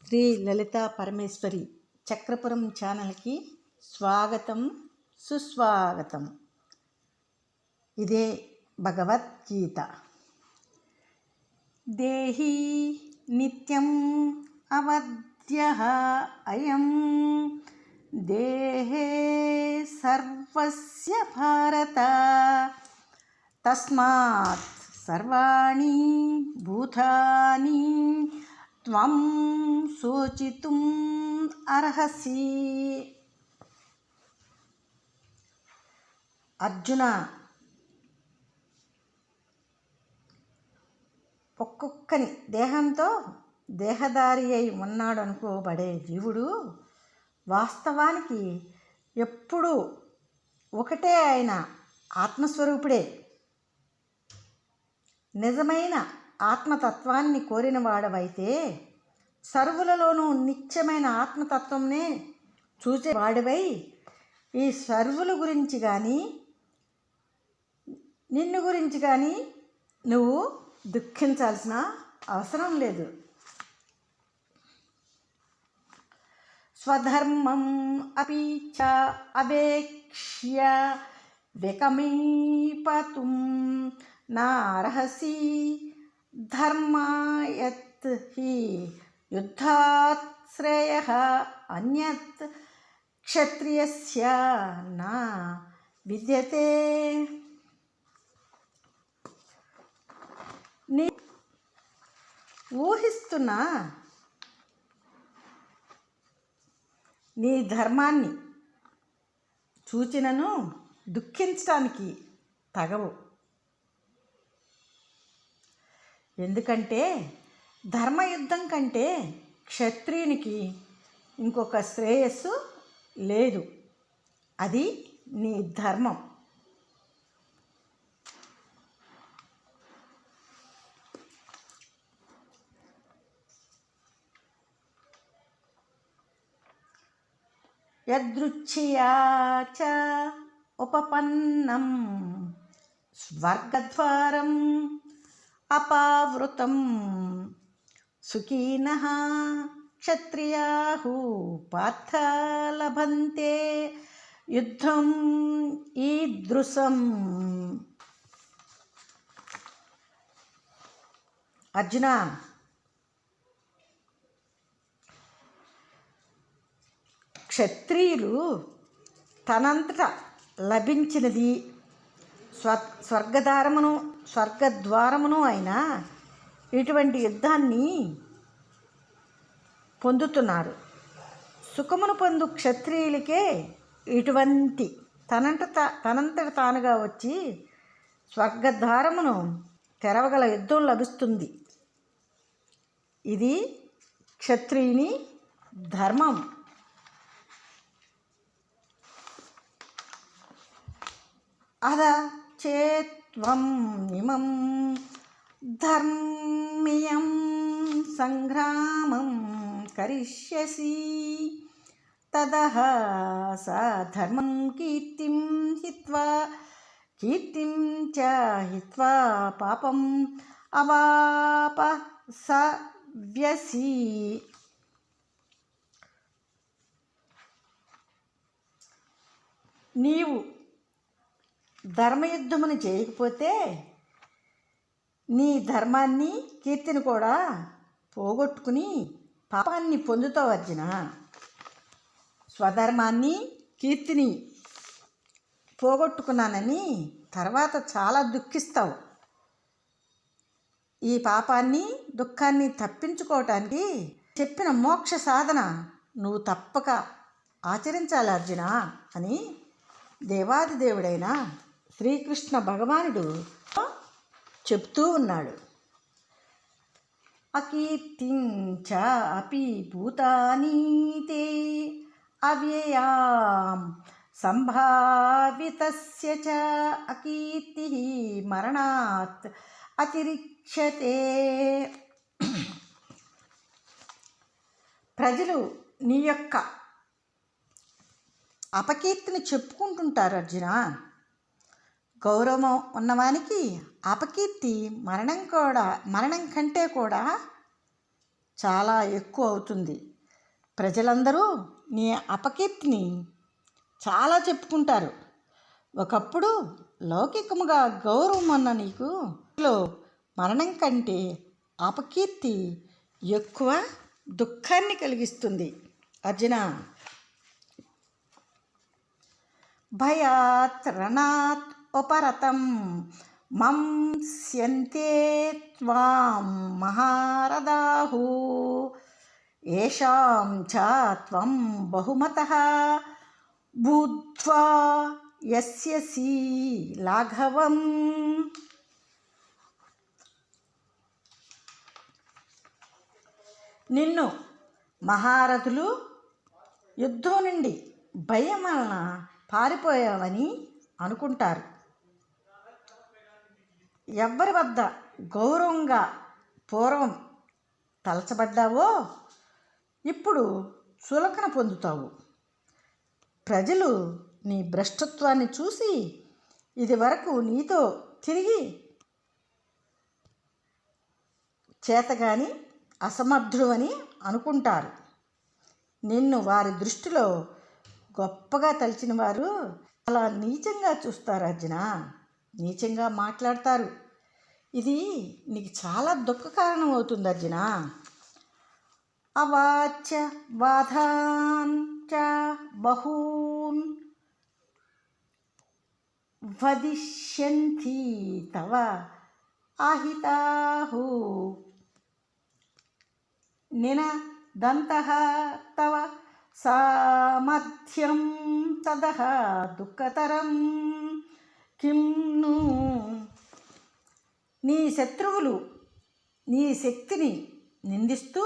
శ్రీ లలితా పరమేశ్వరి చక్రపురం ఛానల్కి స్వాగతం సుస్వాగతం. ఇదే భగవద్గీత. దేహి నిత్యం అవధ్యః అయం దేహే సర్వస్య భారత తస్మాత్ సర్వాణి భూతాని త్వం శోచితుం అర్హసి. అర్జున, ఒక్కొక్కని దేహంతో దేహదారి అయి ఉన్నాడు అనుకోబడే జీవుడు వాస్తవానికి ఎప్పుడూ ఒకటే ఆయన ఆత్మస్వరూపుడే. నిజమైన ఆత్మతత్వాన్ని కోరిన వాడవైతే సర్వులలోనూ నిత్యమైన ఆత్మతత్వంనే చూచేవాడివై ఈ సర్వుల గురించి కానీ నిన్ను గురించి కానీ నువ్వు దుఃఖించాల్సిన అవసరం లేదు. స్వధర్మం అపి చ అవేక్ష్య వికమీపతుం నార్హసి ధర్మాయత్ హి యుద్ధాత్ శ్రేయః అన్యత్ క్షత్రియస్య నా విద్యతే. నీ ఊహిస్తున్నా నీ ధర్మాన్ని చూచినను దుఃఖించడానికి తగవు. ఎందుకంటే ధర్మయుద్ధం కంటే క్షత్రియునికి ఇంకొక శ్రేయస్సు లేదు. అది నీ ధర్మం. యదృచ్ఛయా చ ఉపపన్నం స్వర్గద్వారం అపావృతం సుఖినః క్షత్రియాః పార్థ లభంతే యుద్ధం ఈదృశం. అర్జున, క్షత్రియులు తనంతట లభించినది స్వర్గద్వారమును అయిన ఇటువంటి యుద్ధాన్ని పొందుతున్నారు. సుఖమును పొందు క్షత్రియులకే ఇటువంటి తనంతట తానుగా వచ్చి స్వర్గద్వారమును తెరవగల యుద్ధం లభిస్తుంది. ఇది క్షత్రియుని ధర్మం. అద చేత్వం ఇమం ధర్మ్మియం సంగ్రామం కరిష్యసి తదహ స ధర్మం కీర్తిం చ హిత్వా పాపం అవాపసవ్యసి. నీవు ధర్మయుద్ధమును చేయకపోతే నీ ధర్మాన్ని కీర్తిని కూడా పోగొట్టుకుని పాపాన్ని పొందుతావు అర్జున. స్వధర్మాన్ని కీర్తిని పోగొట్టుకున్నానని తర్వాత చాలా దుఃఖిస్తావు. ఈ పాపాన్ని దుఃఖాన్ని తప్పించుకోవటానికి చెప్పిన మోక్ష సాధన నువ్వు తప్పక ఆచరించాలి అర్జున అని దేవాదిదేవుడైన శ్రీకృష్ణ భగవానుడు చెప్తూ ఉన్నాడు. అకీర్తిం చ అపి భూతాని తే అవ్యయాం సంభావితస్య చ అకీర్తిః మరణాత్ అతిరిచ్యతే. ప్రజలు నీ యొక్క అపకీర్తిని చెప్పుకుంటుంటారు అర్జున. గౌరవం ఉన్నవానికి అపకీర్తి మరణం కంటే కూడా చాలా ఎక్కువ అవుతుంది. ప్రజలందరూ నీ అపకీర్తిని చాలా చెప్పుకుంటారు. ఒకప్పుడు లౌకికముగా గౌరవం అన్న నీకు మరణం కంటే అపకీర్తి ఎక్కువ దుఃఖాన్ని కలిగిస్తుంది. అర్జున, భయాత్ రణాత్ ఉపరతం మంస్యంతే త్వాం మహారథాః ఏషాం చ త్వం బహుమతః భూత్వా యస్యసి లాఘవం. నిన్ను మహారథులు యుద్ధం నుండి భయం వలన పారిపోయావని అనుకుంటారు. ఎవరి వద్ద గౌరవంగా పూర్వం తలచబడ్డావో ఇప్పుడు చులకన పొందుతావు. ప్రజలు నీ భ్రష్టత్వాన్ని చూసి ఇది వరకు నీతో తిరిగి చేతగాని అసమర్థుడు అని అనుకుంటారు. నిన్ను వారి దృష్టిలో గొప్పగా తలిచిన వారు అలా నీచంగా చూస్తారు. అర్జున, నీచంగా మాట్లాడతారు. ఇది నీకు చాలా దుఃఖ కారణం అవుతుంది అర్జున. అవాచ్య బాధాన్ చ బహూన్ వదిష్యంతి తవ ఆహితాః నినదంతః తవ సామర్థ్యం తదః దుఃఖతరం కిం ను. నీ శత్రువులు నీ శక్తిని నిందిస్తూ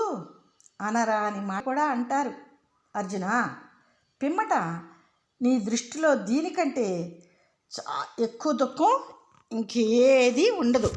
అనరాని మాట కూడా అంటారు. అర్జున, పిమ్మట నీ దృష్టిలో దీనికంటే ఎక్కువ దుఃఖం ఇంకేది ఉండదు.